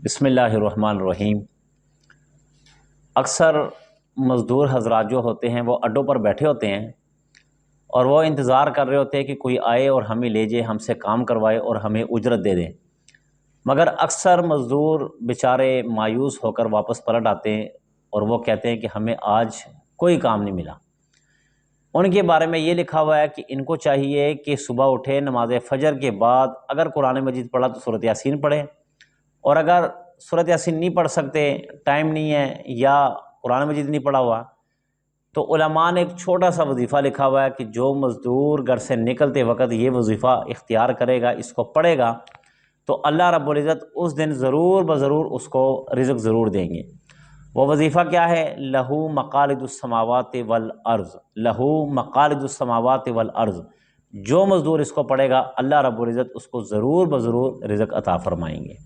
बिस्मिल्लाहिर्रहमानिर्रहीम। अक्सर मज़दूर हजरात जो होते हैं वो अड्डों पर बैठे होते हैं और वो इंतज़ार कर रहे होते हैं कि कोई आए और हमें ले जाए, हमसे काम करवाए और हमें उजरत दे दें। मगर अक्सर मज़दूर बेचारे मायूस होकर वापस पलट आते हैं और वो कहते हैं कि हमें आज कोई काम नहीं मिला। उनके बारे में ये लिखा हुआ है कि इनको चाहिए कि सुबह उठे, नमाज फ़जर के बाद अगर कुरान मजीद पढ़ा तो सूरत यासीन पढ़े, और अगर सूरत यासीन नहीं पढ़ सकते, टाइम नहीं है या कुरान मजीद नहीं पढ़ा हुआ, तो उलमा ने एक छोटा सा वजीफ़ा लिखा हुआ है कि जो मज़दूर घर से निकलते वक्त ये वजीफ़ा इख्तियार करेगा, इसको पढ़ेगा, तो अल्लाह रब्बुल इज़्ज़त उस दिन ज़रूर ज़रूर उसको रिज़्क़ ज़रूर देंगे। वो वजीफ़ा क्या है? लहू मकालिदुस्समावाति वल अर्ज़, लहू मकालिदुस्समावाति वल अर्ज़। जो मज़दूर इसको पढ़ेगा अल्लाह रब्बुल इज़्ज़त उसको ज़रूर ज़रूर रिज़्क़ अता फ़रमाएंगे।